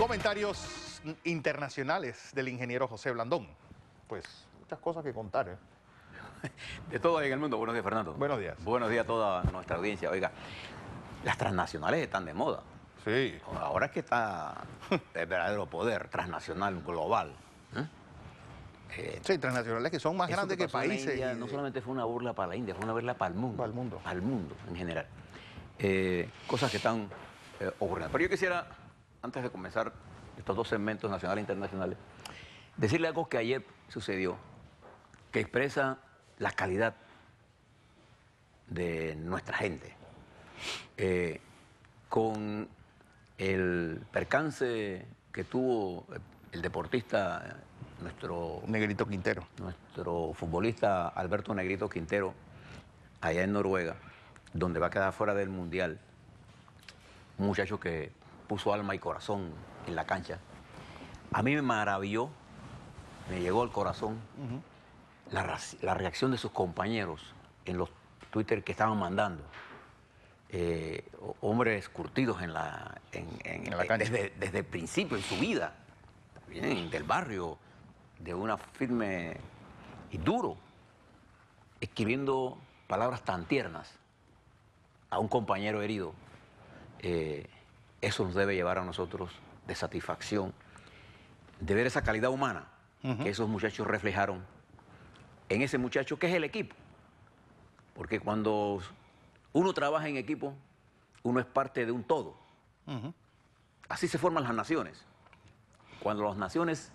Comentarios internacionales del ingeniero José Blandón. Pues muchas cosas que contar, ¿eh? De todo en el mundo. Buenos días, Fernando. Buenos días. Buenos días a toda nuestra audiencia. Oiga, las transnacionales están de moda. Sí. Ahora es que está el verdadero poder transnacional global. Sí, transnacionales que son más grandes que pasó en la países. India no solamente fue una burla para la India, fue una burla para el mundo. Para el mundo. Para el mundo en general. Cosas que están ocurriendo. Pero yo quisiera, antes de comenzar estos dos segmentos nacionales e internacionales, decirle algo que ayer sucedió, que expresa la calidad de nuestra gente. Con el percance que tuvo el deportista, nuestro Negrito Quintero. Nuestro futbolista Alberto Negrito Quintero, allá en Noruega, donde va a quedar fuera del Mundial, un muchacho que puso alma y corazón en la cancha. A mí me maravilló, me llegó al corazón la reacción de sus compañeros en los Twitter que estaban mandando. Hombres curtidos en la cancha. Desde el principio, en su vida, vienen del barrio, de una firme y duro, escribiendo palabras tan tiernas a un compañero herido. Eso nos debe llevar a nosotros de satisfacción, de ver esa calidad humana que esos muchachos reflejaron en ese muchacho que es el equipo. Porque cuando uno trabaja en equipo, uno es parte de un todo. Así se forman las naciones. Cuando las naciones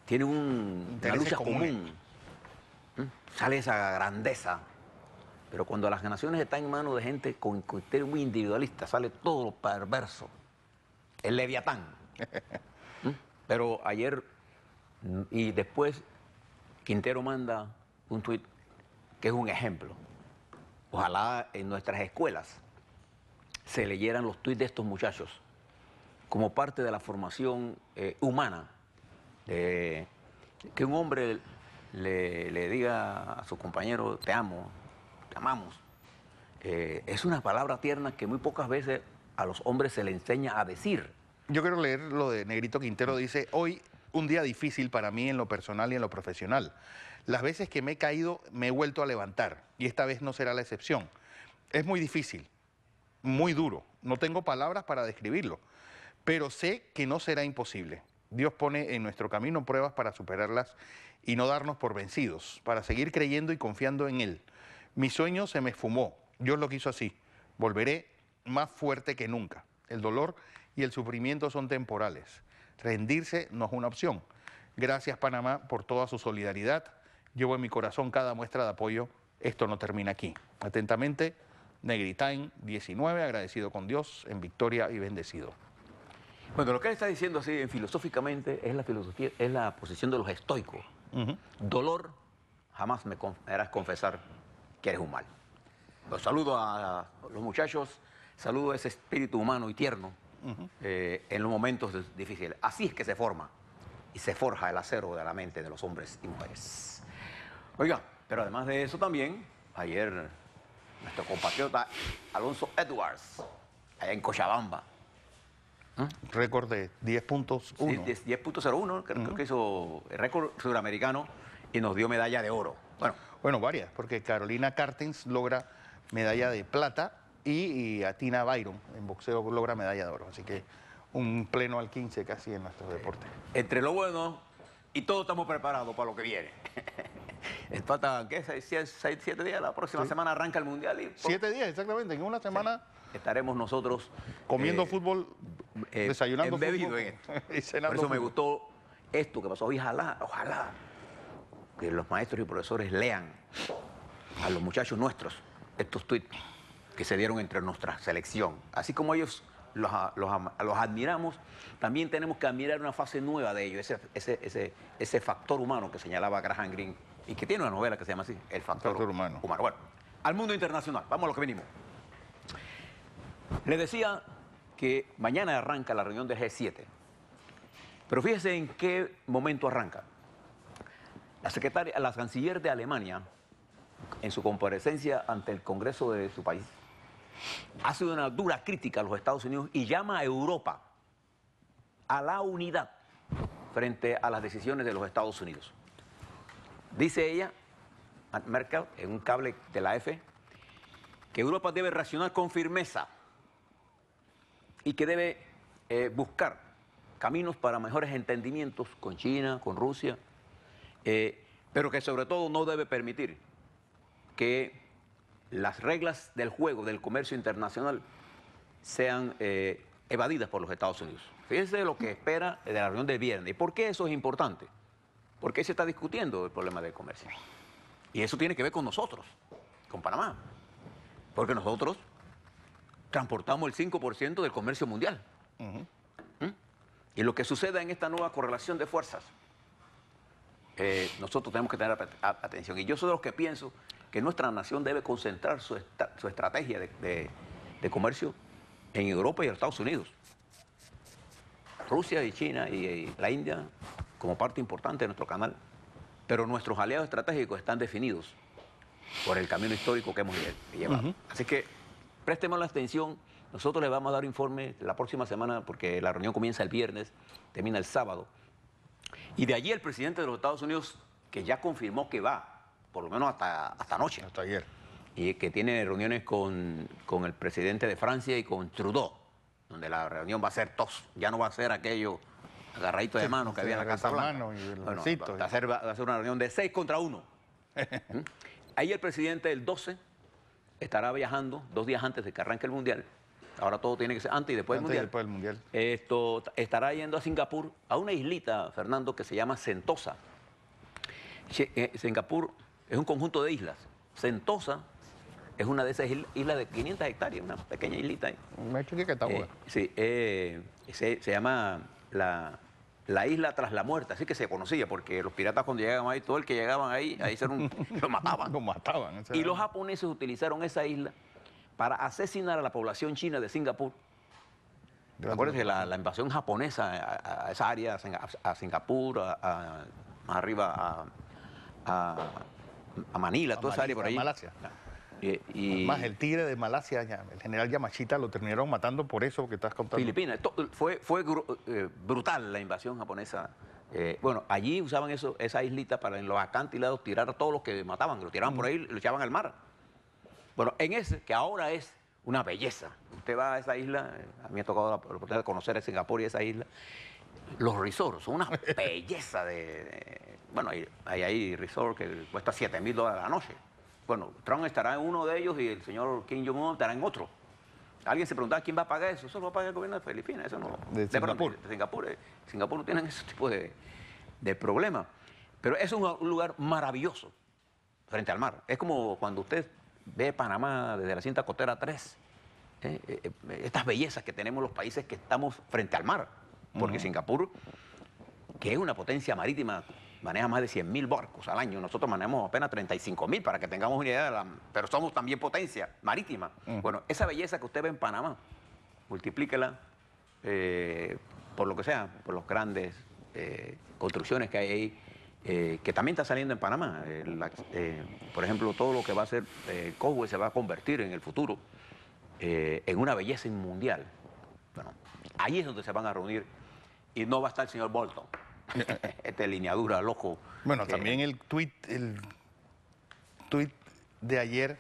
tienen una lucha común, sale esa grandeza. Pero cuando las naciones están en manos de gente con criterio muy individualista, sale todo lo perverso, el leviatán. Pero ayer y después Quintero manda un tuit que es un ejemplo. Ojalá en nuestras escuelas se leyeran los tuits de estos muchachos como parte de la formación humana. Que un hombre le diga a su compañero, te amo, te amamos. Es una palabra tierna que muy pocas veces a los hombres se le enseña a decir. Yo quiero leer lo de Negrito Quintero. Dice, hoy un día difícil para mí en lo personal y en lo profesional. Las veces que me he caído me he vuelto a levantar y esta vez no será la excepción. Es muy difícil, muy duro. No tengo palabras para describirlo, pero sé que no será imposible. Dios pone en nuestro camino pruebas para superarlas y no darnos por vencidos, para seguir creyendo y confiando en Él. Mi sueño se me esfumó, Dios lo quiso así. Volveré más fuerte que nunca. El dolor y el sufrimiento son temporales. Rendirse no es una opción. Gracias, Panamá, por toda su solidaridad. Llevo en mi corazón cada muestra de apoyo. Esto no termina aquí. Atentamente, Negritain 19, agradecido con Dios, en victoria y bendecido. Bueno, lo que él está diciendo así filosóficamente es la filosofía, es la posición de los estoicos. Dolor, jamás me harás confesar que eres un mal. Los saludo a los muchachos, saludo a ese espíritu humano y tierno en los momentos difíciles. Así es que se forma y se forja el acero de la mente de los hombres y mujeres. Oiga, pero además de eso también, ayer nuestro compatriota Alonso Edwards, allá en Cochabamba, récord de 10.1. Sí, 10.01, creo que hizo el récord sudamericano y nos dio medalla de oro. Bueno, varias, porque Carolina Cartens logra medalla de plata y Atina Byron en boxeo logra medalla de oro. Así que un pleno al 15 casi en nuestro deporte. Entre lo bueno y todos estamos preparados para lo que viene. Faltan, ¿qué? 7 días, la próxima semana arranca el Mundial. Y 7 días, exactamente, en una semana. Sí. Estaremos nosotros comiendo fútbol, desayunando embebido fútbol en esto. Y cenando Por eso me fútbol. gustó esto que pasó. Ojalá que los maestros y profesores lean a los muchachos nuestros estos tweets que se dieron entre nuestra selección. Así como ellos los admiramos, también tenemos que admirar una fase nueva de ellos, ese factor humano que señalaba Graham Greene y que tiene una novela que se llama así, El factor humano. Bueno, al mundo internacional, vamos a lo que venimos. Les decía que mañana arranca la reunión del G7, pero fíjense en qué momento arranca. La canciller de Alemania, en su comparecencia ante el Congreso de su país, hace una dura crítica a los Estados Unidos y llama a Europa a la unidad frente a las decisiones de los Estados Unidos. Dice ella, Merkel, en un cable de la EFE, que Europa debe reaccionar con firmeza y que debe buscar caminos para mejores entendimientos con China, con Rusia, pero que sobre todo no debe permitir que las reglas del juego, del comercio internacional, sean evadidas por los Estados Unidos. Fíjense lo que espera de la reunión del viernes. ¿Y por qué eso es importante? Porque se está discutiendo el problema del comercio. Y eso tiene que ver con nosotros, con Panamá. Porque nosotros transportamos el 5% del comercio mundial. Y lo que suceda en esta nueva correlación de fuerzas, nosotros tenemos que tener atención. Y yo soy de los que pienso que nuestra nación debe concentrar su estrategia de comercio en Europa y en Estados Unidos. Rusia y China y la India como parte importante de nuestro canal, pero nuestros aliados estratégicos están definidos por el camino histórico que hemos llevado. Así que préstemos la atención. Nosotros les vamos a dar informe la próxima semana porque la reunión comienza el viernes, termina el sábado. Y de allí el presidente de los Estados Unidos, que ya confirmó que va, por lo menos hasta anoche. Hasta ayer. Y que tiene reuniones con el presidente de Francia y con Trudeau, donde la reunión va a ser tos, ya no va a ser aquello agarradito de mano que había en la Casa Blanca. Bueno, va a ser una reunión de 6 contra 1. Ahí el presidente el 12 estará viajando 2 días antes de que arranque el Mundial. Ahora todo tiene que ser antes y después del Mundial. Después del Mundial. Esto estará yendo a Singapur, a una islita, Fernando, que se llama Sentosa. Singapur es un conjunto de islas. Sentosa es una de esas islas de 500 hectáreas, una pequeña islita ahí. Sí, se llama la isla tras la muerte, así que se conocía, porque los piratas cuando llegaban ahí, todo el que llegaban ahí lo mataban. Lo mataban. Y los japoneses utilizaron esa isla para asesinar a la población china de Singapur. Acuérdense, la invasión japonesa a esa área, a Singapur, más arriba a Manila, toda esa área por ahí. Malasia. Más el tigre de Malasia, el general Yamashita, lo terminaron matando por eso que estás contando. Filipinas. Fue brutal la invasión japonesa. Bueno, allí usaban esa islita para en los acantilados tirar a todos los que mataban, que lo tiraban por ahí y lo echaban al mar. Bueno, en ese, que ahora es una belleza. Usted va a esa isla, a mí me ha tocado la oportunidad de conocer a Singapur y esa isla. Los resorts son una belleza bueno, hay resorts que cuesta $7,000 a la noche. Bueno, Trump estará en uno de ellos y el señor Kim Jong-un estará en otro. Alguien se preguntaba quién va a pagar eso. Eso lo va a pagar el gobierno de Filipinas, eso no. De Singapur. De Singapur. Singapur no tienen ese tipo de problemas. Pero es un lugar maravilloso frente al mar. Es como cuando usted ve Panamá desde la cinta costera 3. Estas bellezas que tenemos los países que estamos frente al mar. Porque Singapur, que es una potencia marítima, maneja más de 100.000 barcos al año. Nosotros manejamos apenas 35.000, para que tengamos una idea pero somos también potencia marítima. Bueno, esa belleza que usted ve en Panamá, multiplíquela por lo que sea, por las grandes construcciones que hay ahí, que también está saliendo en Panamá. Por ejemplo, todo lo que va a ser Cowboy se va a convertir en el futuro en una belleza mundial. Bueno, ahí es donde se van a reunir y no va a estar el señor Bolton. Lineadura, loco. Bueno, también el tuit de ayer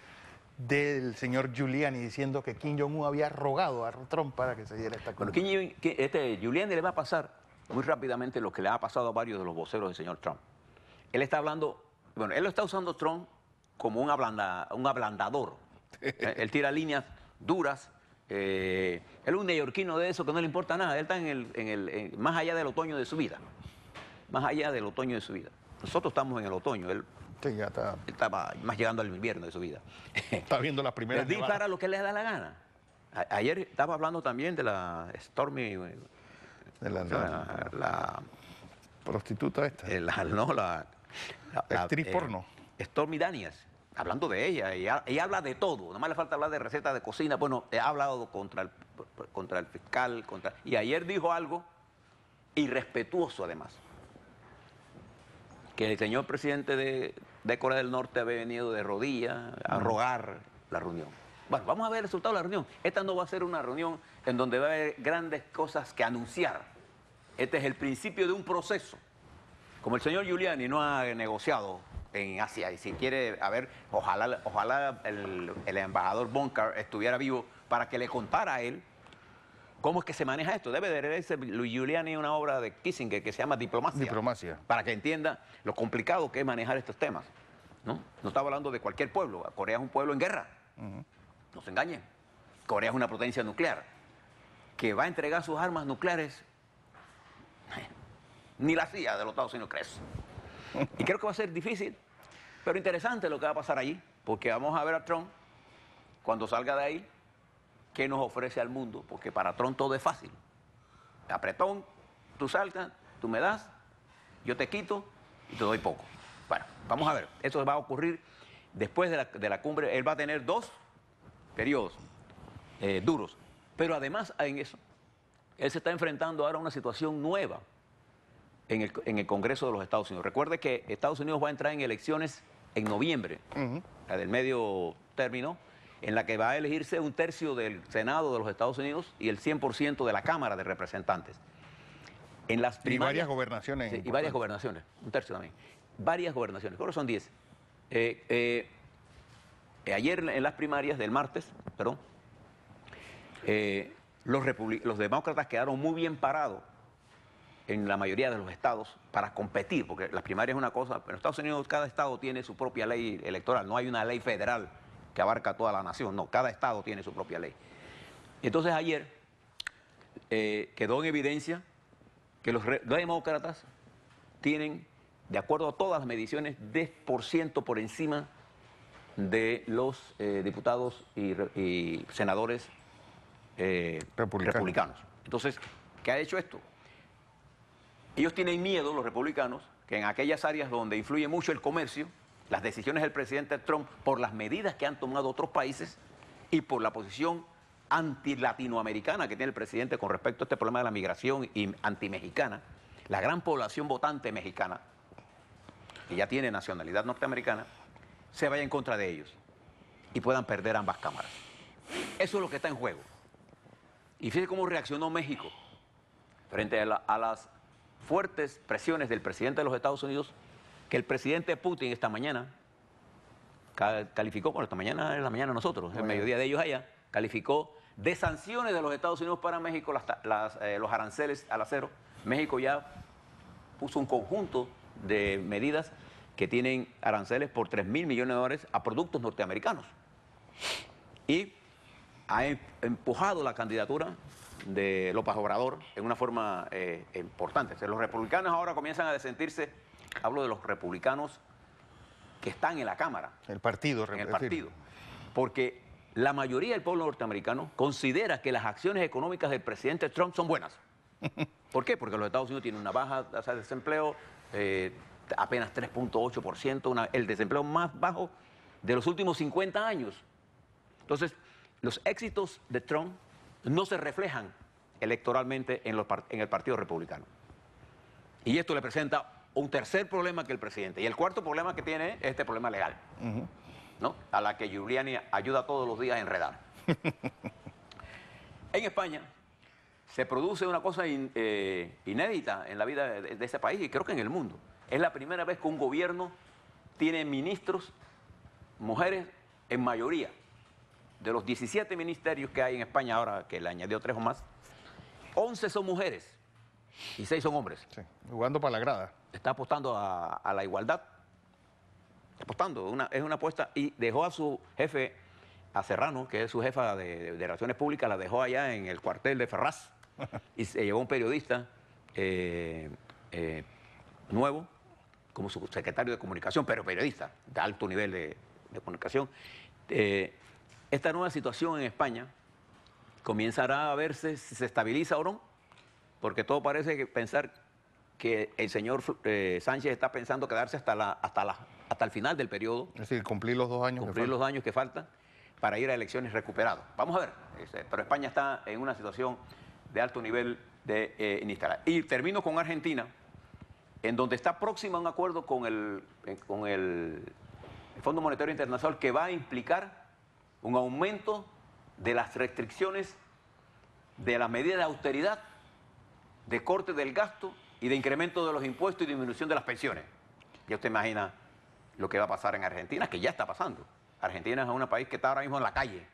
del señor Giuliani diciendo que Kim Jong-un había rogado a Trump para que se diera esta cosa. Bueno, Giuliani le va a pasar muy rápidamente lo que le ha pasado a varios de los voceros del señor Trump. Él está hablando, bueno, él lo está usando Trump como un ablandador. Él tira líneas duras. Él es un neoyorquino de eso que no le importa nada. Él está más allá del otoño de su vida. Más allá del otoño de su vida. Nosotros estamos en el otoño. Él estaba más llegando al invierno de su vida. Está viendo las primeras Él dispara lo que le da la gana. Ayer estaba hablando también de la Stormy... De la prostituta esta. La actriz porno. Stormy Daniels. Hablando de ella, ella habla de todo, nada más le falta hablar de recetas de cocina. Bueno, ha hablado contra el fiscal, y ayer dijo algo irrespetuoso además, que el señor presidente de Corea del Norte había venido de rodillas a rogar la reunión. Bueno, vamos a ver el resultado de la reunión. Esta no va a ser una reunión en donde va a haber grandes cosas que anunciar. Este es el principio de un proceso. Como el señor Giuliani no ha negociado en Asia, y si quiere, a ver, ojalá el embajador Boncar estuviera vivo para que le contara a él cómo es que se maneja esto. Debe de leerse Giuliani una obra de Kissinger que se llama Diplomacia. Diplomacia. Para que entienda lo complicado que es manejar estos temas. No estaba hablando de cualquier pueblo. Corea es un pueblo en guerra. No se engañen. Corea es una potencia nuclear que va a entregar sus armas nucleares. Ni la CIA de los Estados Unidos cree eso. Y creo que va a ser difícil, pero interesante lo que va a pasar allí, porque vamos a ver a Trump cuando salga de ahí, qué nos ofrece al mundo, porque para Trump todo es fácil. Apretón, tú saltas, tú me das, yo te quito y te doy poco. Bueno, vamos a ver, eso va a ocurrir después de la cumbre. Él va a tener 2 periodos duros, pero además en eso, él se está enfrentando ahora a una situación nueva en el Congreso de los Estados Unidos. Recuerde que Estados Unidos va a entrar en elecciones en noviembre, la del medio término, en la que va a elegirse 1/3 del Senado de los Estados Unidos y el 100% de la Cámara de Representantes. En las primarias, y varias gobernaciones. Sí, y varias gobernaciones, 1/3 también. Varias gobernaciones, creo que son 10. Ayer en las primarias del martes, perdón, los demócratas quedaron muy bien parados en la mayoría de los estados para competir, porque las primarias es una cosa, pero en Estados Unidos cada estado tiene su propia ley electoral, no hay una ley federal que abarca toda la nación, no, cada estado tiene su propia ley. Entonces ayer quedó en evidencia que los demócratas tienen, de acuerdo a todas las mediciones, 10% por encima de los diputados y senadores republicanos. Entonces, ¿qué ha hecho esto? Ellos tienen miedo, los republicanos, que en aquellas áreas donde influye mucho el comercio, las decisiones del presidente Trump, por las medidas que han tomado otros países y por la posición anti-latinoamericana que tiene el presidente con respecto a este problema de la migración y anti-mexicana, la gran población votante mexicana, que ya tiene nacionalidad norteamericana, se vaya en contra de ellos y puedan perder ambas cámaras. Eso es lo que está en juego. Y fíjense cómo reaccionó México frente a las fuertes presiones del presidente de los Estados Unidos, que el presidente Putin esta mañana calificó, bueno, esta mañana es la mañana de nosotros, el mediodía de ellos allá, calificó de sanciones de los Estados Unidos para México los aranceles al acero. México ya puso un conjunto de medidas que tienen aranceles por $3.000 millones a productos norteamericanos. Y ha empujado la candidatura de López Obrador en una forma importante. O sea, los republicanos ahora comienzan a sentirse, hablo de los republicanos que están en la Cámara. El partido. En el partido. Porque la mayoría del pueblo norteamericano considera que las acciones económicas del presidente Trump son buenas. ¿Por qué? Porque los Estados Unidos tienen una baja tasa de desempleo, apenas 3.8%, el desempleo más bajo de los últimos 50 años. Entonces, los éxitos de Trump no se reflejan electoralmente en el Partido Republicano. Y esto le presenta un tercer problema que el presidente. Y el cuarto problema que tiene es este problema legal, ¿no? A la que Giuliani ayuda todos los días a enredar. En España se produce una cosa inédita en la vida de ese país y creo que en el mundo. Es la primera vez que un gobierno tiene ministros, mujeres, en mayoría. De los 17 ministerios que hay en España ahora, que le añadió 3 o más, 11 son mujeres y 6 son hombres. Sí, jugando para la grada. Está apostando a la igualdad. Apostando, es una apuesta. Y dejó a su jefe, a Serrano, que es su jefa de Relaciones Públicas, la dejó allá en el cuartel de Ferraz. Y se llevó un periodista nuevo como su secretario de comunicación, pero periodista de alto nivel de comunicación. Esta nueva situación en España comenzará a verse si se estabiliza o no, porque todo parece pensar que el señor Sánchez está pensando quedarse hasta el final del periodo. Es decir, cumplir los 2 años. Cumplir los años que faltan para ir a elecciones recuperado. Vamos a ver, pero España está en una situación de alto nivel de inestabilidad. Y termino con Argentina, en donde está próxima a un acuerdo con el Fondo Monetario Internacional que va a implicar un aumento de las restricciones de las medidas de austeridad de corte del gasto y de incremento de los impuestos y disminución de las pensiones. Ya usted imagina lo que va a pasar en Argentina, que ya está pasando. Argentina es un país que está ahora mismo en la calle,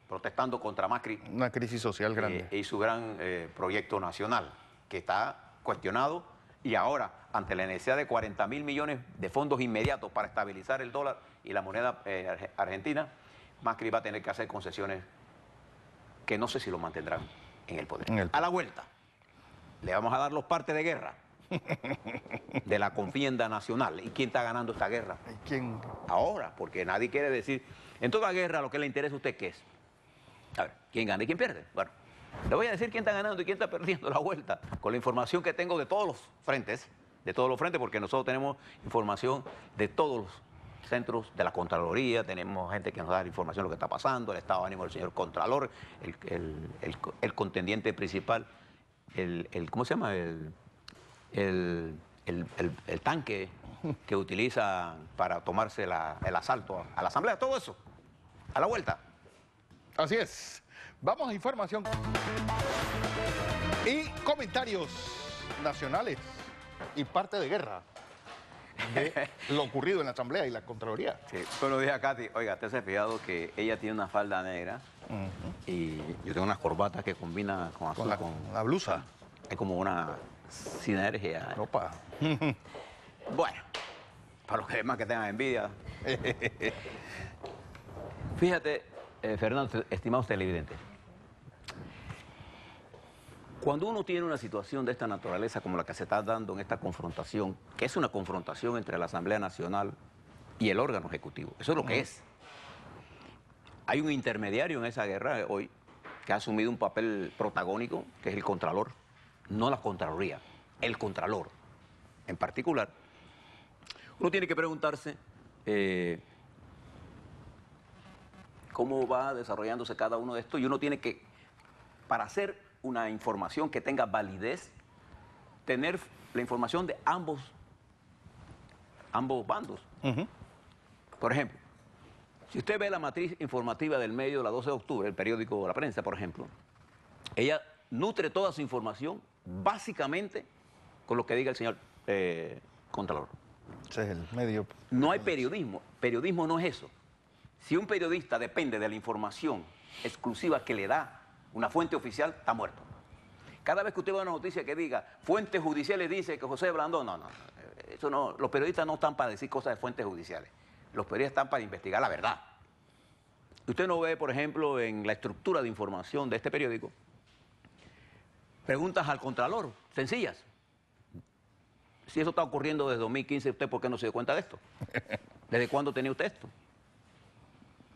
protestando contra Macri. Una crisis social grande. Y su gran proyecto nacional, que está cuestionado, y ahora, ante la necesidad de 40.000 millones de fondos inmediatos para estabilizar el dólar y la moneda argentina, Macri va a tener que hacer concesiones que no sé si lo mantendrán en el poder. A la vuelta, le vamos a dar los partes de guerra de la contienda nacional. ¿Y quién está ganando esta guerra? ¿Quién? Ahora, porque nadie quiere decir... En toda guerra lo que le interesa a usted, ¿qué es? A ver, ¿quién gana y quién pierde? Bueno, le voy a decir quién está ganando y quién está perdiendo la vuelta, con la información que tengo de todos los frentes, porque nosotros tenemos información de todos los centros de la Contraloría, tenemos gente que nos da la información de lo que está pasando, el estado de ánimo del señor Contralor, el contendiente principal, ¿cómo se llama? El tanque que utiliza para tomarse el asalto a la Asamblea, todo eso, a la vuelta. Así es. Vamos a información y comentarios nacionales y parte de guerra de lo ocurrido en la Asamblea y la Contraloría. Sí, pero dije a Katy, oiga, ¿te has fijado que ella tiene una falda negra y yo tengo unas corbatas que combinan con azul? Con la blusa. Es como una sinergia. Opa. Bueno, para los que demás que tengan envidia. Fíjate, Fernando, estimados televidentes, cuando uno tiene una situación de esta naturaleza como la que se está dando en esta confrontación, que es una confrontación entre la Asamblea Nacional y el órgano ejecutivo, eso es lo que es. Hay un intermediario en esa guerra hoy que ha asumido un papel protagónico, que es el Contralor, no la Contraloría, el Contralor en particular. Uno tiene que preguntarse cómo va desarrollándose cada uno de estos, y uno tiene que, para hacer una información que tenga validez, tener la información de ambos bandos. Por ejemplo, si usted ve la matriz informativa del medio de la 12 de octubre, el periódico La Prensa, por ejemplo, ella nutre toda su información básicamente con lo que diga el señor Contralor. Ese es el medio. No hay periodismo. Periodismo no es eso. Si un periodista depende de la información exclusiva que le da una fuente oficial, está muerto. Cada vez que usted ve una noticia que diga fuentes judiciales dice que José Blandón, no, eso no, los periodistas no están para decir cosas de fuentes judiciales. Los periodistas están para investigar la verdad. Usted no ve, por ejemplo, en la estructura de información de este periódico, preguntas al Contralor, sencillas. Si eso está ocurriendo desde 2015, ¿usted por qué no se dio cuenta de esto? ¿Desde cuándo tenía usted esto?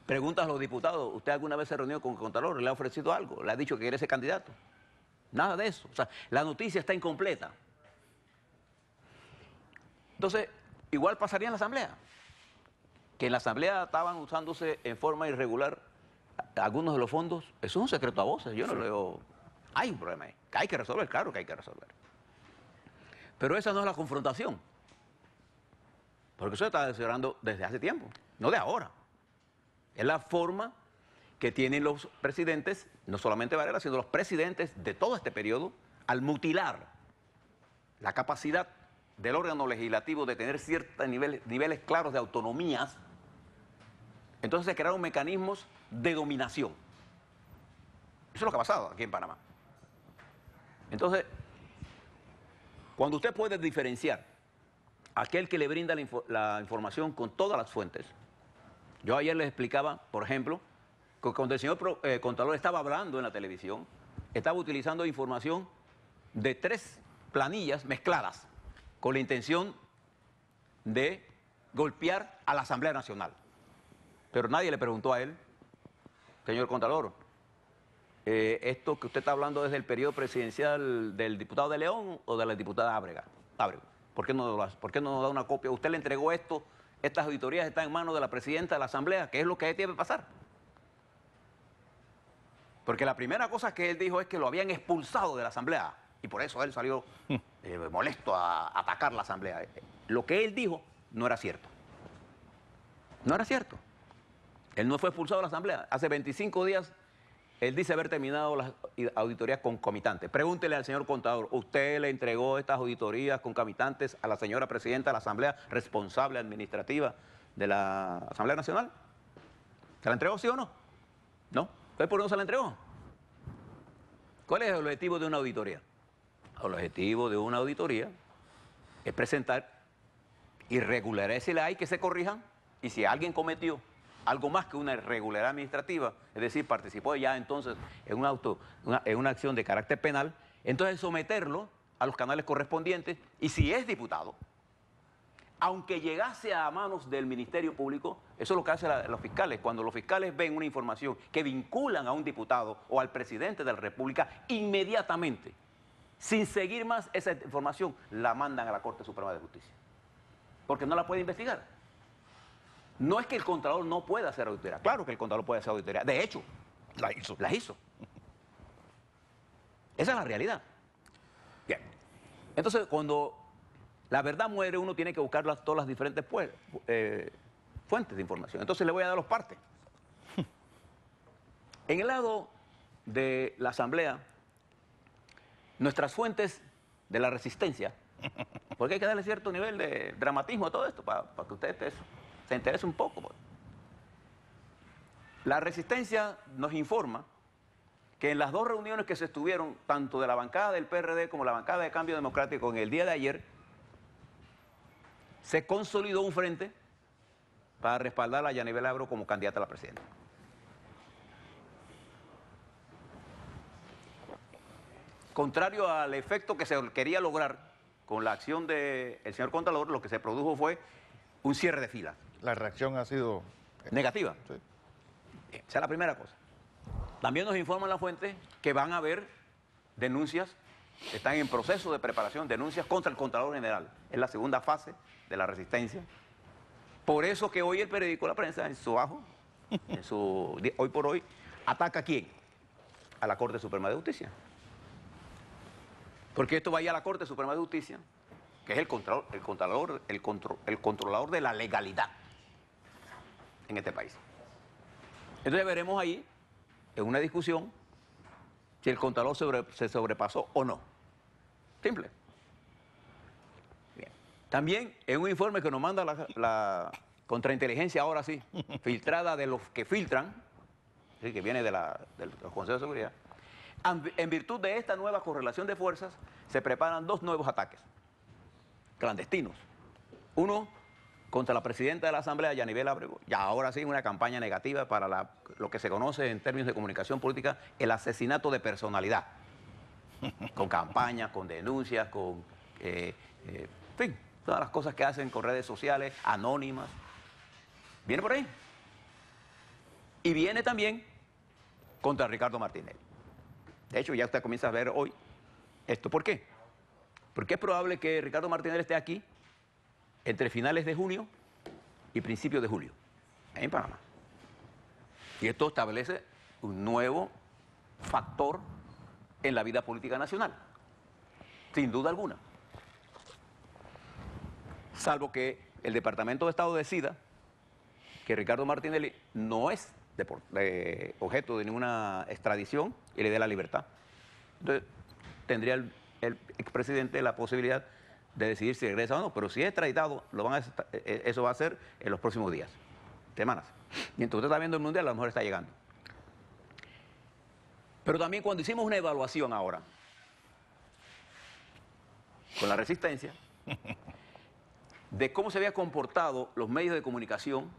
Preguntas a los diputados, ¿usted alguna vez se reunió con el Contralor? ¿Le ha ofrecido algo? ¿Le ha dicho que quiere ser candidato? Nada de eso. O sea, la noticia está incompleta. Entonces, igual pasaría en la Asamblea. Que en la Asamblea estaban usándose en forma irregular algunos de los fondos. Eso es un secreto a voces. Yo no lo veo. Hay un problema ahí, que hay que resolver, claro que hay que resolver. Pero esa no es la confrontación. Porque eso se está desarrollando desde hace tiempo, no de ahora. Es la forma que tienen los presidentes, no solamente Varela, sino los presidentes de todo este periodo, al mutilar la capacidad del órgano legislativo de tener ciertos niveles claros de autonomías. Entonces se crearon mecanismos de dominación. Eso es lo que ha pasado aquí en Panamá. Entonces, cuando usted puede diferenciar a aquel que le brinda la información con todas las fuentes. Yo ayer les explicaba, por ejemplo, que cuando el señor Contralor estaba hablando en la televisión, estaba utilizando información de 3 planillas mezcladas con la intención de golpear a la Asamblea Nacional. Pero nadie le preguntó a él, señor Contralor, esto que usted está hablando es del periodo presidencial del diputado de León o de la diputada Ábrego. ¿Por qué no nos da una copia? Usted le entregó esto, estas auditorías están en manos de la presidenta de la Asamblea, ¿qué es lo que debe pasar? Porque la primera cosa que él dijo es que lo habían expulsado de la Asamblea y por eso él salió molesto a atacar la Asamblea. Lo que él dijo no era cierto. No era cierto. Él no fue expulsado de la Asamblea. Hace 25 días él dice haber terminado las auditorías concomitantes. Pregúntele al señor contador, ¿usted le entregó estas auditorías concomitantes a la señora presidenta de la Asamblea responsable administrativa de la Asamblea Nacional? ¿Se la entregó, sí o no? ¿No? ¿Entonces por qué no se la entregó? ¿Cuál es el objetivo de una auditoría? El objetivo de una auditoría es presentar irregularidades si la hay que se corrijan, y si alguien cometió algo más que una irregularidad administrativa, es decir, participó ya entonces en una acción de carácter penal, entonces someterlo a los canales correspondientes, y si es diputado, aunque llegase a manos del Ministerio Público, eso es lo que hacen los fiscales. Cuando los fiscales ven una información que vinculan a un diputado o al presidente de la República, inmediatamente, sin seguir más esa información, la mandan a la Corte Suprema de Justicia, porque no la puede investigar. No es que el Contralor no pueda hacer auditoría. Claro que el Contralor puede hacer auditoría. De hecho, La hizo. las hizo. Esa es la realidad. Bien. Entonces, cuando la verdad muere, uno tiene que buscar todas las diferentes fuentes de información. Entonces, le voy a dar los partes. En el lado de la Asamblea, nuestras fuentes de la resistencia, porque hay que darle cierto nivel de dramatismo a todo esto para que ustedes se interese un poco. Pues. La resistencia nos informa que en las dos reuniones que se estuvieron, tanto de la bancada del PRD como la bancada de Cambio Democrático en el día de ayer, se consolidó un frente para respaldar a Yanibel Abreu como candidata a la presidencia. Contrario al efecto que se quería lograr con la acción del señor Contralor, lo que se produjo fue un cierre de filas. La reacción ha sido... Negativa. Sí. Esa es la primera cosa. También nos informan la fuente que van a haber denuncias, están en proceso de preparación, denuncias contra el Contralor General. Es la segunda fase de la resistencia. Por eso que hoy el periódico La Prensa, en su ajo, hoy por hoy, ataca ¿a quién? A la Corte Suprema de Justicia. Porque esto va a ir a la Corte Suprema de Justicia, que es el controlador de la legalidad en este país. Entonces veremos ahí, en una discusión, si el Contralor se sobrepasó o no. Simple. Bien. También en un informe que nos manda la contrainteligencia, ahora sí, filtrada de los que filtran, ¿sí? Que viene del Consejo de Seguridad, en virtud de esta nueva correlación de fuerzas, se preparan dos nuevos ataques clandestinos. Uno contra la presidenta de la Asamblea, Yanibel Abreu, y ahora sí una campaña negativa para lo que se conoce en términos de comunicación política, el asesinato de personalidad, con campañas, con denuncias, con, en fin, todas las cosas que hacen con redes sociales, anónimas. Viene por ahí. Y viene también contra Ricardo Martinelli. De hecho, ya usted comienza a ver hoy esto. ¿Por qué? Porque es probable que Ricardo Martinelli esté aquí entre finales de junio y principios de julio, en Panamá. Y esto establece un nuevo factor en la vida política nacional, sin duda alguna. Salvo que el Departamento de Estado decida que Ricardo Martinelli no es objeto de ninguna extradición y le dé la libertad. Entonces, tendría el expresidente la posibilidad de decidir si regresa o no, pero si es extraditado, eso va a ser en los próximos días, semanas. Y entonces usted está viendo el Mundial, a lo mejor está llegando. Pero también cuando hicimos una evaluación ahora, con la resistencia, de cómo se habían comportado los medios de comunicación,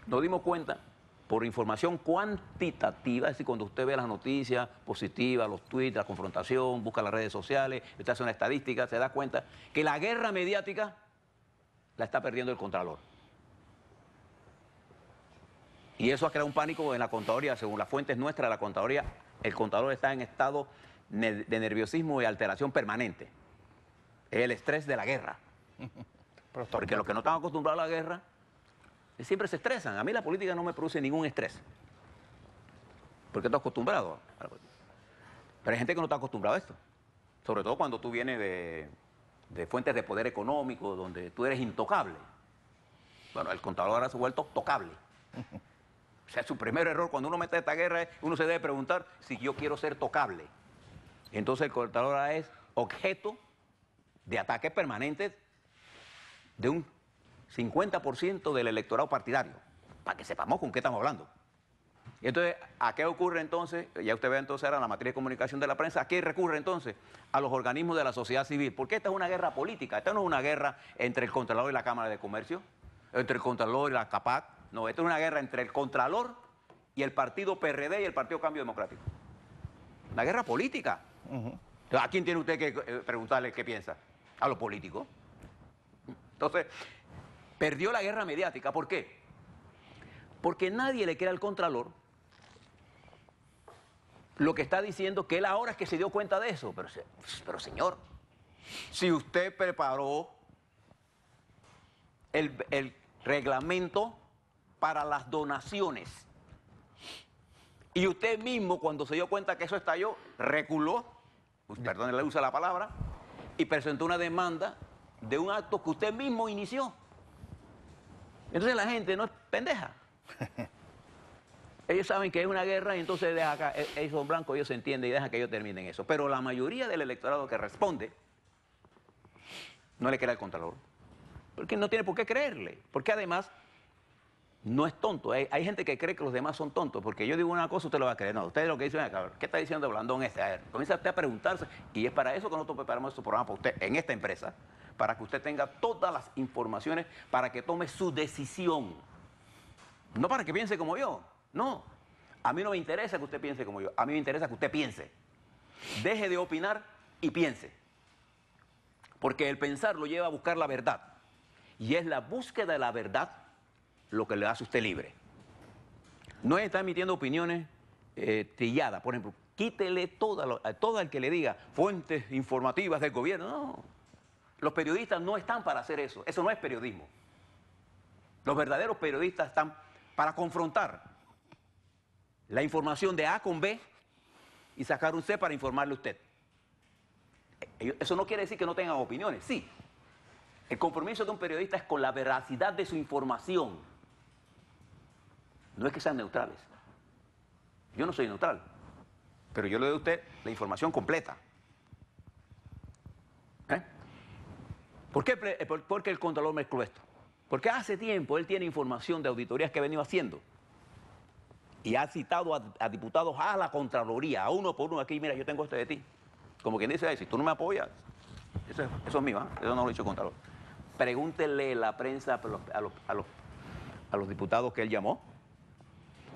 nos dimos cuenta, por información cuantitativa, es decir, cuando usted ve las noticias positivas, los tweets, la confrontación, busca las redes sociales, usted hace una estadística, se da cuenta que la guerra mediática la está perdiendo el Contralor. Y eso ha creado un pánico en la contaduría. Según las fuentes nuestras de la contaduría, el Contralor está en estado de nerviosismo y alteración permanente. Es el estrés de la guerra. Porque los que no están acostumbrados a la guerra siempre se estresan. A mí la política no me produce ningún estrés, porque estoy acostumbrado a la política. Pero hay gente que no está acostumbrada a esto, sobre todo cuando tú vienes de fuentes de poder económico, donde tú eres intocable. Bueno, el Contralor ahora se ha vuelto tocable. O sea, su primer error cuando uno mete esta guerra, uno se debe preguntar si yo quiero ser tocable. Entonces el Contralor ahora es objeto de ataques permanentes de un 50% del electorado partidario, para que sepamos con qué estamos hablando. Y entonces, ¿a qué ocurre entonces? Ya usted ve entonces ahora la materia de comunicación de la prensa. ¿A qué recurre entonces? A los organismos de la sociedad civil. Porque esta es una guerra política. Esta no es una guerra entre el Contralor y la Cámara de Comercio, entre el Contralor y la CAPAC. No, esta es una guerra entre el Contralor y el partido PRD y el Partido Cambio Democrático. Una guerra política. ¿A quién tiene usted que preguntarle qué piensa? A los políticos. Entonces, perdió la guerra mediática. ¿Por qué? Porque nadie le cree al Contralor lo que está diciendo, que él ahora es que se dio cuenta de eso. Pero señor, si usted preparó el reglamento para las donaciones y usted mismo cuando se dio cuenta que eso estalló, reculó, perdón, le usa la palabra, y presentó una demanda de un acto que usted mismo inició. Entonces la gente no es pendeja. Ellos saben que es una guerra y entonces deja acá, ellos son blancos, ellos se entienden y dejan que ellos terminen eso. Pero la mayoría del electorado que responde no le cree al Contralor. Porque no tiene por qué creerle. Porque además no es tonto. Hay gente que cree que los demás son tontos. Porque yo digo una cosa, usted lo va a creer. No, usted lo que dice, ¿qué está diciendo Blandón este? A ver, comienza usted a preguntarse. Y es para eso que nosotros preparamos este programa para usted en esta empresa. Para que usted tenga todas las informaciones para que tome su decisión. No para que piense como yo. No, a mí no me interesa que usted piense como yo, a mí me interesa que usted piense. Deje de opinar y piense. Porque el pensar lo lleva a buscar la verdad. Y es la búsqueda de la verdad lo que le hace a usted libre. No es estar emitiendo opiniones trilladas. Por ejemplo, quítele a todo el que le diga fuentes informativas del gobierno. No, los periodistas no están para hacer eso. Eso no es periodismo. Los verdaderos periodistas están para confrontar la información de A con B y sacar un C para informarle a usted. Eso no quiere decir que no tengan opiniones, sí. El compromiso de un periodista es con la veracidad de su información. No es que sean neutrales. Yo no soy neutral, pero yo le doy a usted la información completa. ¿Por qué el Contralor mezcló esto? Porque hace tiempo él tiene información de auditorías que ha venido haciendo. Y ha citado a diputados a la Contraloría, a uno por uno aquí, mira, yo tengo esto de ti. Como quien dice, si tú no me apoyas, eso es mío, eso no lo ha dicho el Contralor. Pregúntele la prensa a los diputados que él llamó.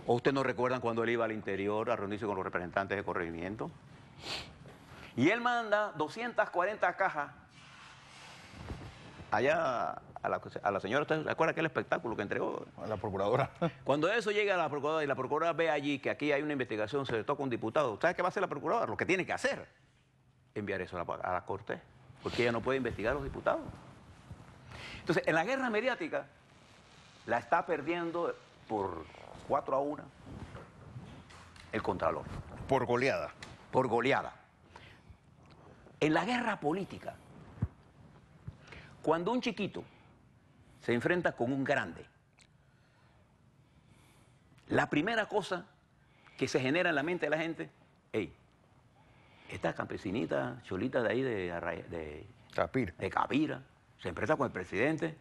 ¿O usted no recuerdan cuando él iba al interior a reunirse con los representantes de corregimiento? Y él manda 240 cajas allá a la señora. ¿Usted se acuerda aquel espectáculo que entregó? A la procuradora. Cuando eso llega a la procuradora y la procuradora ve allí que aquí hay una investigación, se le toca a un diputado, ¿sabe qué va a hacer la procuradora? Lo que tiene que hacer, enviar eso a la Corte, porque ella no puede investigar a los diputados. Entonces, en la guerra mediática, la está perdiendo por 4-1 el Contralor. Por goleada. Por goleada. En la guerra política, cuando un chiquito se enfrenta con un grande, la primera cosa que se genera en la mente de la gente, esta campesinita, cholita de ahí de Capira, se enfrenta con el presidente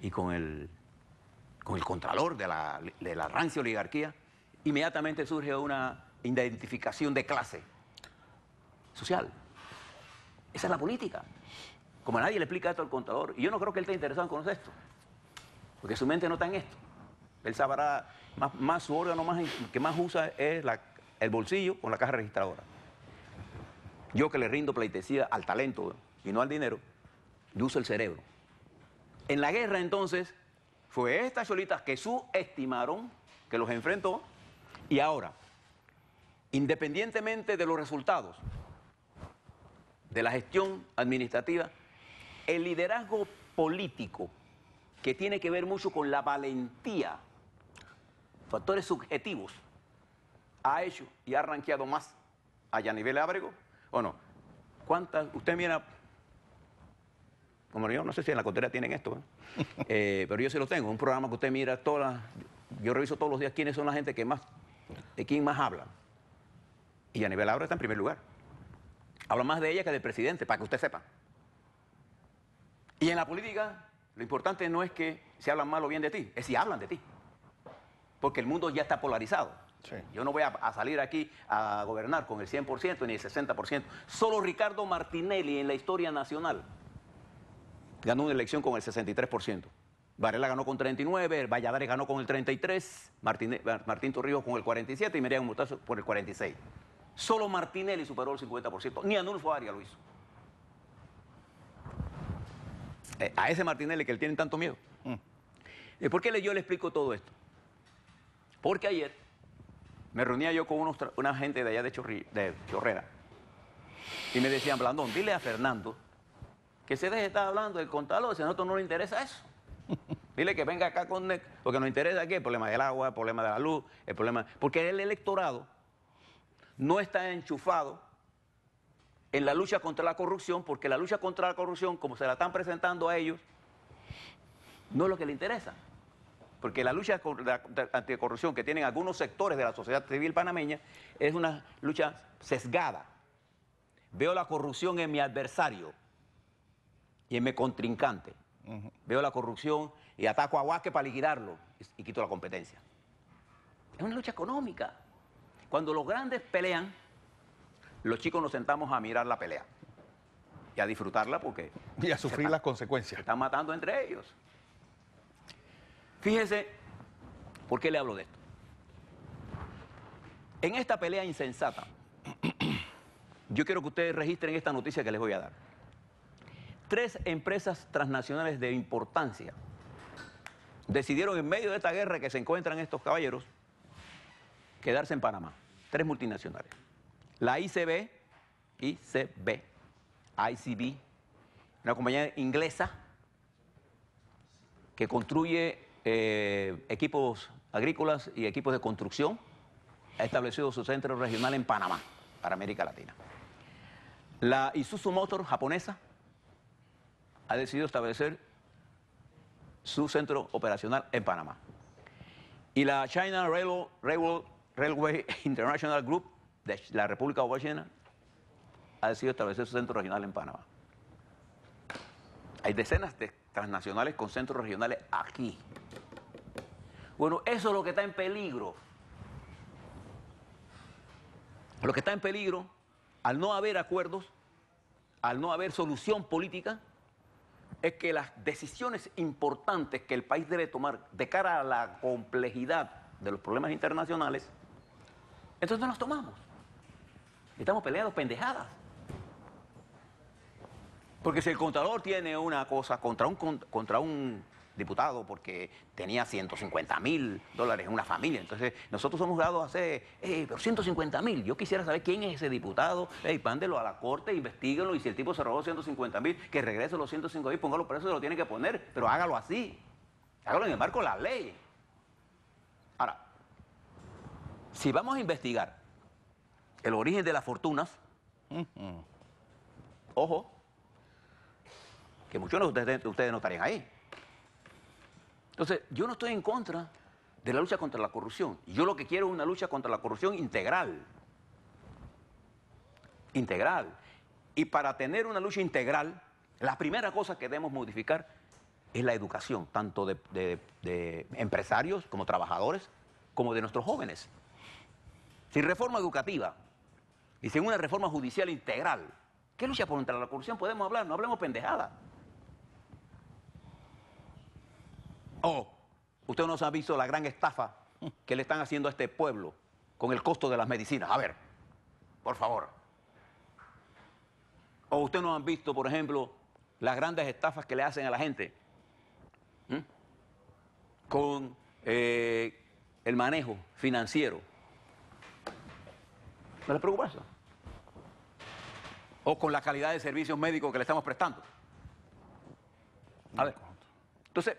y con el contralor de la rancia oligarquía, inmediatamente surge una identificación de clase social. Esa es la política. Como a nadie le explica esto al contador, y yo no creo que él esté interesado en conocer esto, porque su mente no está en esto. Él sabrá, más su órgano que más usa es el bolsillo con la caja registradora. Yo que le rindo pleitesía al talento y no al dinero, yo uso el cerebro. En la guerra entonces, fue estas cholitas que subestimaron, que los enfrentó, y ahora, independientemente de los resultados de la gestión administrativa, el liderazgo político, que tiene que ver mucho con la valentía, factores subjetivos, ha hecho y ha rankeado más allá a nivel Ábrego, ¿o no? ¿Cuántas? Usted mira, como yo no sé si en la contera tienen esto, pero yo sí lo tengo, un programa que usted mira todas yo reviso todos los días quiénes son la gente de quién más habla. Y Aníbal Laura está en primer lugar. Habla más de ella que del presidente, para que usted sepa. Y en la política, lo importante no es que se hablan mal o bien de ti, es si hablan de ti. Porque el mundo ya está polarizado. Sí. Yo no voy a salir aquí a gobernar con el 100% ni el 60%. Solo Ricardo Martinelli en la historia nacional ganó una elección con el 63%. Varela ganó con 39%, Valladares ganó con el 33%, Martín Torrijos con el 47% y Miriam Murtazo por el 46%. Solo Martinelli superó el 50%, ni Anulfo Arias lo hizo. A ese Martinelli que él tiene tanto miedo. ¿Por qué yo le explico todo esto? Porque ayer me reunía yo con una gente de allá de Chorrera y me decían, Blandón, dile a Fernando que se deje de estar hablando del contador, si a nosotros no nos interesa eso. Dile que venga acá con NEC, porque nos interesa aquí el problema del agua, el problema de la luz, el problema... Porque el electorado no está enchufado en la lucha contra la corrupción, porque la lucha contra la corrupción, como se la están presentando a ellos, no es lo que les interesa. Porque la lucha anticorrupción que tienen algunos sectores de la sociedad civil panameña es una lucha sesgada. Veo la corrupción en mi adversario y en mi contrincante. Veo la corrupción y ataco a Vázquez para liquidarlo y quito la competencia. Es una lucha económica. Cuando los grandes pelean, los chicos nos sentamos a mirar la pelea y a disfrutarla porque... Y a sufrir las consecuencias. Se están matando entre ellos. Fíjese, ¿por qué le hablo de esto? En esta pelea insensata, yo quiero que ustedes registren esta noticia que les voy a dar. 3 empresas transnacionales de importancia decidieron en medio de esta guerra que se encuentran estos caballeros quedarse en Panamá. 3 multinacionales. La ICB, una compañía inglesa que construye equipos agrícolas y equipos de construcción, ha establecido su centro regional en Panamá, para América Latina. La Isuzu Motor japonesa ha decidido establecer su centro operacional en Panamá. Y la China Railway International Group de la República Bolivariana ha decidido establecer su centro regional en Panamá. Hay decenas de transnacionales con centros regionales aquí. Bueno, eso es lo que está en peligro. Lo que está en peligro, al no haber acuerdos, al no haber solución política, es que las decisiones importantes que el país debe tomar de cara a la complejidad de los problemas internacionales, entonces no las tomamos. Estamos peleando pendejadas. Porque si el contador tiene una cosa contra un diputado porque tenía $150,000 en una familia, entonces nosotros hemos dado a hacer, pero 150,000, yo quisiera saber quién es ese diputado, mándelo a la corte, investíguenlo, y si el tipo se robó 150,000, que regrese los 105,000, póngalo preso, se lo tiene que poner, pero hágalo así, hágalo en el marco de la ley. Ahora, si vamos a investigar el origen de las fortunas, ojo, que muchos de ustedes no estarían ahí. Entonces, yo no estoy en contra de la lucha contra la corrupción. Yo lo que quiero es una lucha contra la corrupción integral. Integral. Y para tener una lucha integral, la primera cosa que debemos modificar es la educación, tanto de empresarios como trabajadores, como de nuestros jóvenes. Sin reforma educativa y sin una reforma judicial integral, ¿qué lucha contra la corrupción podemos hablar? No hablemos pendejada. Usted no se ha visto la gran estafa que le están haciendo a este pueblo con el costo de las medicinas. A ver, por favor. O usted no han visto, por ejemplo, las grandes estafas que le hacen a la gente con el manejo financiero. ¿No les preocupa eso? O con la calidad de servicios médicos que le estamos prestando. A ver, entonces,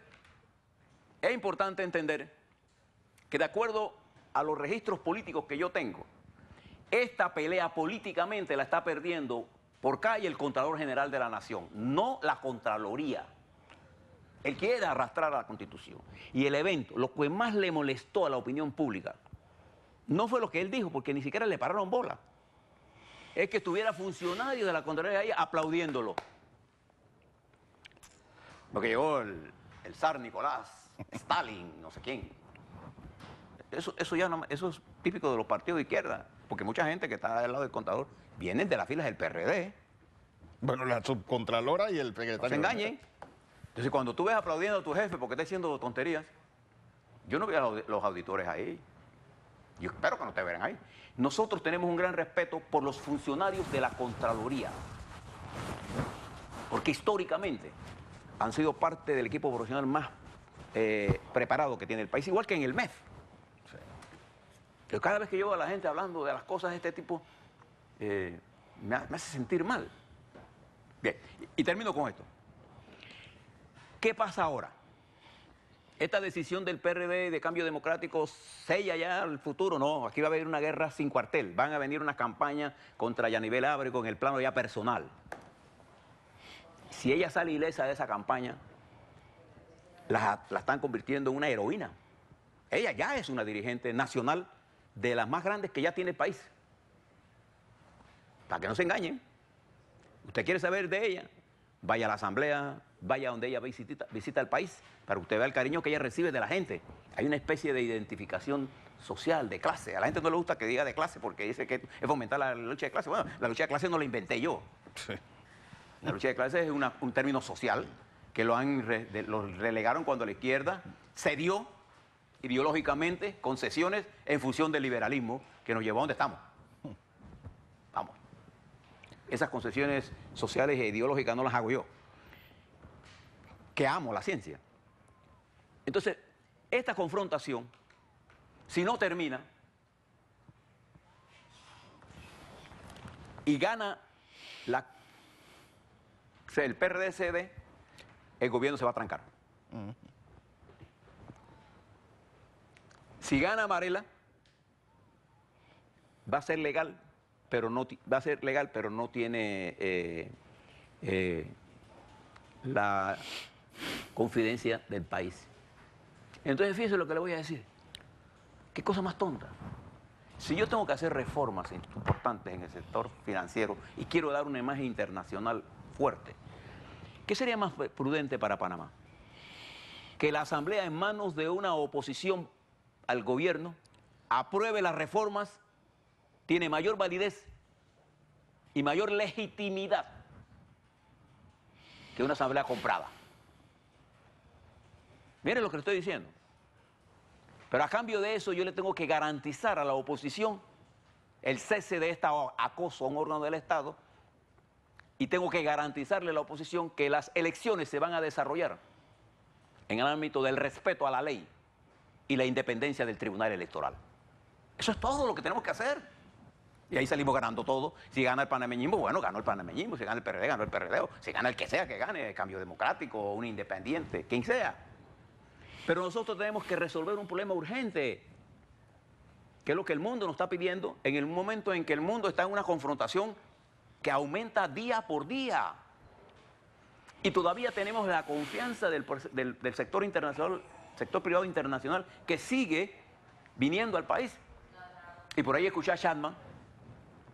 es importante entender que de acuerdo a los registros políticos que yo tengo, esta pelea políticamente la está perdiendo por calle el Contralor General de la Nación, no la Contraloría. Él quiere arrastrar a la Constitución. Y el evento, lo que más le molestó a la opinión pública, no fue lo que él dijo, porque ni siquiera le pararon bola. Es que estuviera funcionario de la Contraloría ahí aplaudiéndolo. Lo que llegó el zar Nicolás, Stalin, no sé quién. Eso es típico de los partidos de izquierda, porque mucha gente que está del lado del contador vienen de las filas del PRD. Bueno, la subcontralora y el secretario. No se engañen. Entonces, cuando tú ves aplaudiendo a tu jefe porque está haciendo tonterías, yo no veo a los auditores ahí. Yo espero que no te verán ahí. Nosotros tenemos un gran respeto por los funcionarios de la Contraloría, porque históricamente han sido parte del equipo profesional más preparado que tiene el país, igual que en el MEF. Sí. Pero cada vez que yo veo a la gente hablando de las cosas de este tipo, me hace sentir mal. Bien, y termino con esto. ¿Qué pasa ahora? ¿Esta decisión del PRD de cambio democrático sella ya el futuro? No, aquí va a haber una guerra sin cuartel. Van a venir unas campañas contra Yanivel Ábrego en el plano ya personal. Si ella sale ilesa de esa campaña, la están convirtiendo en una heroína. Ella ya es una dirigente nacional de las más grandes que ya tiene el país. Para que no se engañen. Usted quiere saber de ella, vaya a la asamblea, vaya donde ella visita el país, para que usted vea el cariño que ella recibe de la gente. Hay una especie de identificación social, de clase. A la gente no le gusta que diga de clase porque dice que es fomentar la lucha de clase. Bueno, la lucha de clase no la inventé yo. Sí. La lucha de clase es un término social que lo relegaron cuando la izquierda cedió ideológicamente concesiones en función del liberalismo que nos llevó a donde estamos. Vamos. Esas concesiones sociales e ideológicas no las hago yo, que amo la ciencia. Entonces, esta confrontación, si no termina y gana el PRD-CD, el gobierno se va a trancar. Si gana Varela, va a ser legal, pero no tiene la confidencia del país. Entonces, fíjese lo que le voy a decir. ¿Qué cosa más tonta? Si yo tengo que hacer reformas importantes en el sector financiero y quiero dar una imagen internacional fuerte, ¿qué sería más prudente para Panamá? Que la Asamblea, en manos de una oposición al gobierno, apruebe las reformas, tiene mayor validez y mayor legitimidad que una asamblea comprada. Miren lo que le estoy diciendo. Pero a cambio de eso yo le tengo que garantizar a la oposición el cese de este acoso a un órgano del Estado y tengo que garantizarle a la oposición que las elecciones se van a desarrollar en el ámbito del respeto a la ley y la independencia del Tribunal Electoral. Eso es todo lo que tenemos que hacer. Y ahí salimos ganando todo. Si gana el panameñismo, bueno, ganó el panameñismo. Si gana el PRD, ganó el PRD. Si gana el que sea que gane, el Cambio Democrático o un independiente, quien sea. Pero nosotros tenemos que resolver un problema urgente, que es lo que el mundo nos está pidiendo en el momento en que el mundo está en una confrontación que aumenta día por día. Y todavía tenemos la confianza del sector internacional, sector privado internacional, que sigue viniendo al país. Y por ahí escuché a Chapman,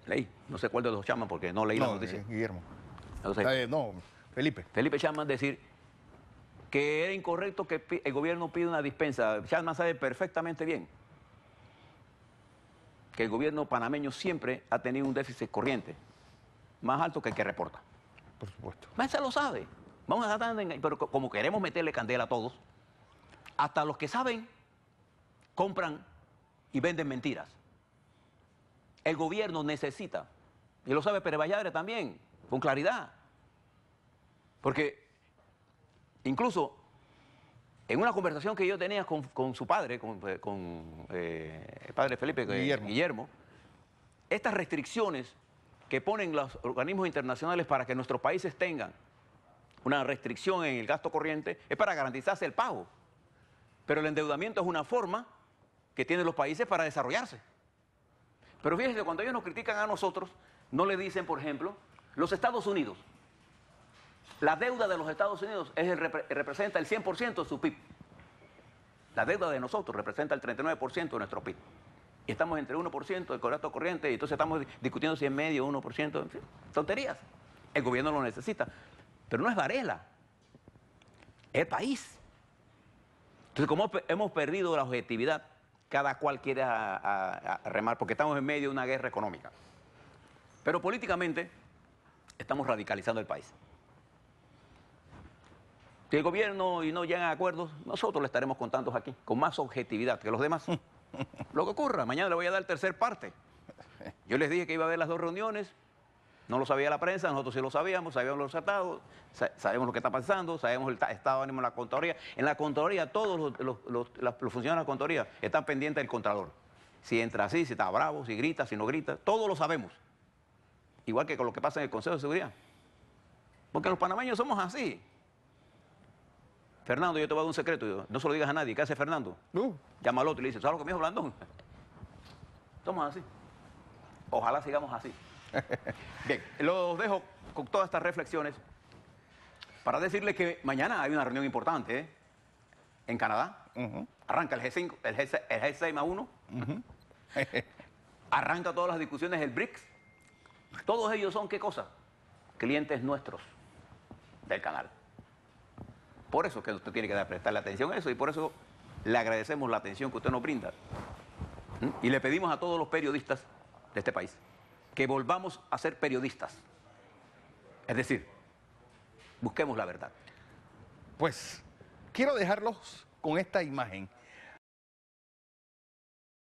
leí, no sé cuál de los Chapman porque no leí la noticia. Guillermo. Felipe. Felipe Chapman decir que era incorrecto que el gobierno pida una dispensa. Chapman sabe perfectamente bien que el gobierno panameño siempre ha tenido un déficit corriente más alto que el que reporta. Por supuesto. Se lo sabe. Vamos a tratar de... Pero como queremos meterle candela a todos, hasta los que saben compran y venden mentiras. El gobierno necesita, y lo sabe Pérez Valladares también, con claridad. Porque incluso en una conversación que yo tenía con su padre, con el padre Felipe, Guillermo, estas restricciones que ponen los organismos internacionales para que nuestros países tengan una restricción en el gasto corriente es para garantizarse el pago. Pero el endeudamiento es una forma que tienen los países para desarrollarse. Pero fíjense, cuando ellos nos critican a nosotros, no le dicen, por ejemplo, los Estados Unidos, La deuda de los Estados Unidos representa el 100% de su PIB. La deuda de nosotros representa el 39% de nuestro PIB. Y estamos entre 1% del gasto corriente, y entonces estamos discutiendo si es medio, 1%, en fin, tonterías. El gobierno lo necesita. Pero no es Varela, es el país. Entonces, como hemos perdido la objetividad, cada cual quiere remar, porque estamos en medio de una guerra económica. Pero políticamente estamos radicalizando el país. Si el gobierno y no llegan a acuerdos, nosotros le estaremos contando aquí, con más objetividad que los demás. Lo que ocurra, mañana le voy a dar tercer parte. Yo les dije que iba a haber las 2 reuniones, no lo sabía la prensa, nosotros sí lo sabíamos los tratados, sabemos lo que está pasando, sabemos el estado de ánimo en la Contraloría. En la Contraloría, todos los funcionarios de la Contraloría están pendientes del Contralor. Si entra así, si está bravo, si grita, si no grita, todos lo sabemos. Igual que con lo que pasa en el Consejo de Seguridad. Porque los panameños somos así. Fernando, yo te voy a dar un secreto, no se lo digas a nadie. ¿Qué hace Fernando? Llama al otro y le dice, ¿sabes lo que me dijo Blandón? Somos así. Ojalá sigamos así. Bien, los dejo con todas estas reflexiones para decirles que mañana hay una reunión importante, ¿eh? En Canadá. Arranca el G5, el G6+1. Arranca todas las discusiones del BRICS. Todos ellos son, ¿qué cosa? Clientes nuestros del canal. Por eso es que usted tiene que prestarle atención a eso, y por eso le agradecemos la atención que usted nos brinda. Y le pedimos a todos los periodistas de este país que volvamos a ser periodistas. Es decir, busquemos la verdad. Pues quiero dejarlos con esta imagen